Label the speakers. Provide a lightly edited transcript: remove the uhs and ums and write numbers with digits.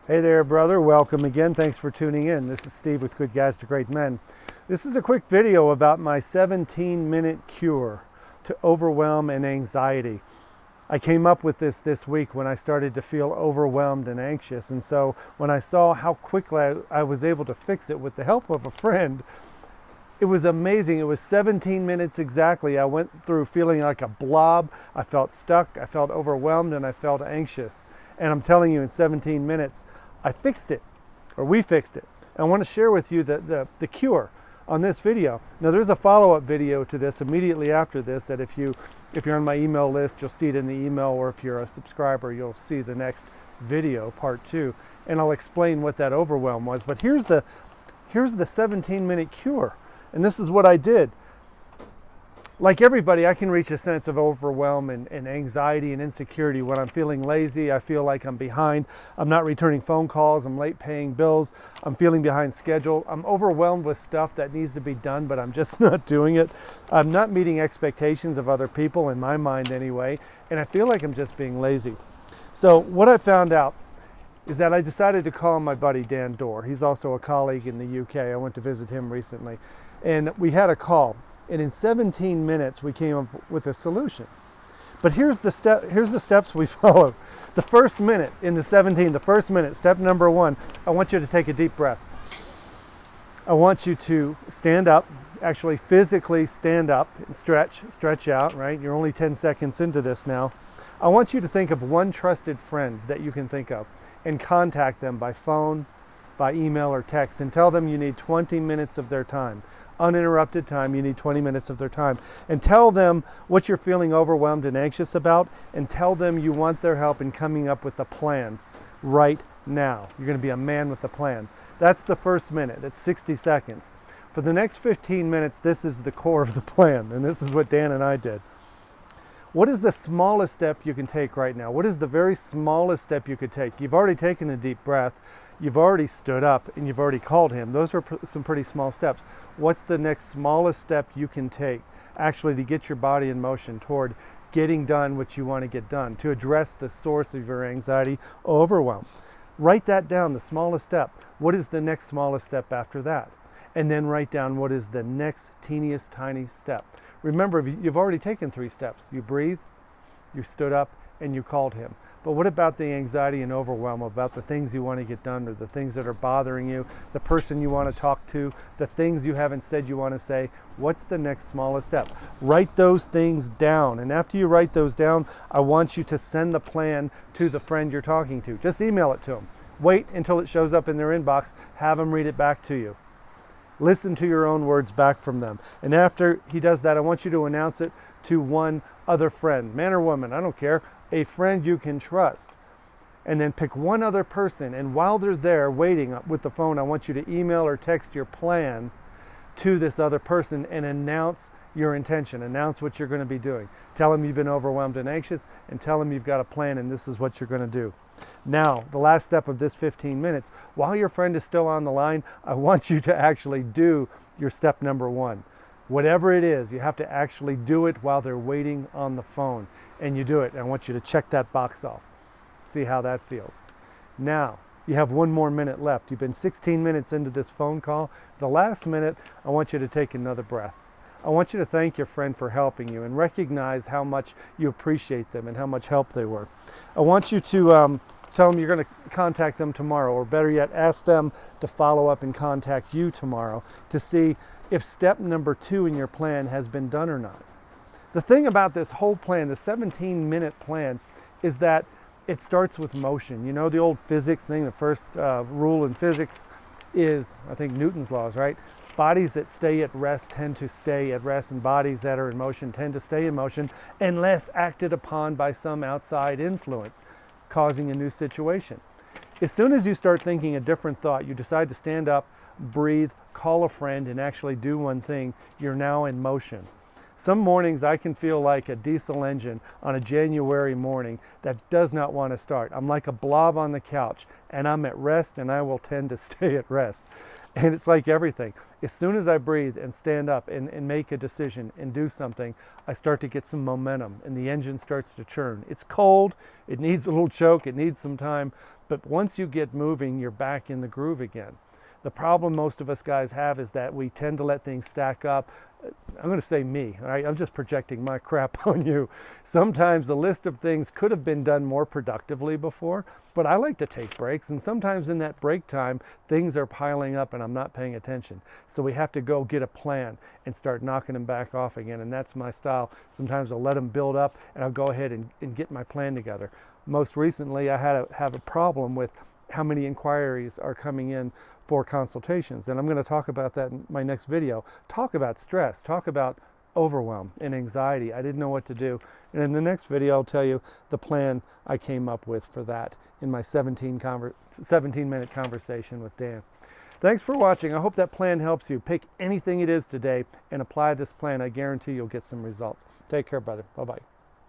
Speaker 1: Hey there, brother. Welcome again. Thanks for tuning in. This is Steve with Good Guys to Great Men. This is a quick video about my 17-minute cure to overwhelm and anxiety. I came up with this week when I started to feel overwhelmed and anxious. And so when I saw how quickly I was able to fix it with the help of a friend, it was amazing. It was 17 minutes exactly. I went through feeling like a blob. I felt stuck, I felt overwhelmed, and I felt anxious. And I'm telling you, in 17 minutes, I fixed it, or we fixed it. And I want to share with you the cure on this video. Now, there's a follow-up video to this immediately after this that if you're on my email list, you'll see it in the email, or if you're a subscriber, you'll see the next video, part 2, and I'll explain what that overwhelm was. But here's the 17-minute cure, and this is what I did. Like everybody, I can reach a sense of overwhelm and anxiety and insecurity when I'm feeling lazy. I feel like I'm behind. I'm not returning phone calls. I'm late paying bills. I'm feeling behind schedule. I'm overwhelmed with stuff that needs to be done, but I'm just not doing it. I'm not meeting expectations of other people, in my mind anyway, and I feel like I'm just being lazy. So what I found out is that I decided to call my buddy Dan Dorr. He's also a colleague in the UK. I went to visit him recently, and we had a call. And in 17 minutes, we came up with a solution. But here's the steps we followed. The first minute, the first minute, step number 1, I want you to take a deep breath. I want you to stand up, actually physically stand up and stretch out, right? You're only 10 seconds into this now. I want you to think of one trusted friend that you can think of and contact them by phone, by email or text, and tell them you need 20 minutes of their time. Uninterrupted time, you need 20 minutes of their time. And tell them what you're feeling overwhelmed and anxious about, and tell them you want their help in coming up with a plan right now. You're going to be a man with a plan. That's the first minute. That's 60 seconds. For the next 15 minutes, this is the core of the plan, and this is what Dan and I did. What is the smallest step you can take right now? What is the very smallest step you could take? You've already taken a deep breath. You've already stood up and you've already called him. Those are some pretty small steps. What's the next smallest step you can take actually to get your body in motion toward getting done what you want to get done, to address the source of your anxiety or overwhelm? Write that down, the smallest step. What is the next smallest step after that? And then write down what is the next teeniest tiny step. Remember, you've already taken 3 steps. You breathed, you stood up, and you called him. But what about the anxiety and overwhelm about the things you want to get done, or the things that are bothering you, the person you want to talk to, the things you haven't said you want to say? What's the next smallest step? Write those things down. And after you write those down, I want you to send the plan to the friend you're talking to. Just email it to them. Wait until it shows up in their inbox. Have them read it back to you. Listen to your own words back from them. And after he does that, I want you to announce it to one other friend, man or woman, I don't care, a friend you can trust. And then pick one other person, and while they're there waiting with the phone, I want you to email or text your plan to this other person and announce your intention, announce what you're going to be doing. Tell them you've been overwhelmed and anxious, and tell them you've got a plan and this is what you're going to do. Now, the last step of this 15 minutes, while your friend is still on the line, I want you to actually do your step number 1. Whatever it is, you have to actually do it while they're waiting on the phone. And you do it. And I want you to check that box off. See how that feels. Now, you have 1 more minute left. You've been 16 minutes into this phone call. The last minute, I want you to take another breath. I want you to thank your friend for helping you and recognize how much you appreciate them and how much help they were. I want you to tell them you're going to contact them tomorrow, or better yet, ask them to follow up and contact you tomorrow to see if step number 2 in your plan has been done or not. The thing about this whole plan, the 17-minute plan, is that it starts with motion. You know the old physics thing, the first rule in physics is, I think, Newton's laws, right? Bodies that stay at rest tend to stay at rest, and bodies that are in motion tend to stay in motion unless acted upon by some outside influence, causing a new situation. As soon as you start thinking a different thought, you decide to stand up, breathe, call a friend, and actually do one thing, you're now in motion. Some mornings I can feel like a diesel engine on a January morning that does not want to start. I'm like a blob on the couch, and I'm at rest, and I will tend to stay at rest. And it's like everything. As soon as I breathe and stand up and make a decision and do something, I start to get some momentum, and the engine starts to churn. It's cold, it needs a little choke, it needs some time, but once you get moving, you're back in the groove again. The problem most of us guys have is that we tend to let things stack up. I'm going to say me, all right? I'm just projecting my crap on you. Sometimes the list of things could have been done more productively before, but I like to take breaks, and sometimes in that break time, things are piling up and I'm not paying attention. So we have to go get a plan and start knocking them back off again, and that's my style. Sometimes I'll let them build up and I'll go ahead and get my plan together. Most recently, I have a problem with how many inquiries are coming in for consultations. And I'm going to talk about that in my next video. Talk about stress, talk about overwhelm and anxiety. I didn't know what to do. And in the next video, I'll tell you the plan I came up with for that in my 17-minute conversation with Dan. Thanks for watching. I hope that plan helps you. Pick anything it is today and apply this plan. I guarantee you'll get some results. Take care, brother. Bye-bye.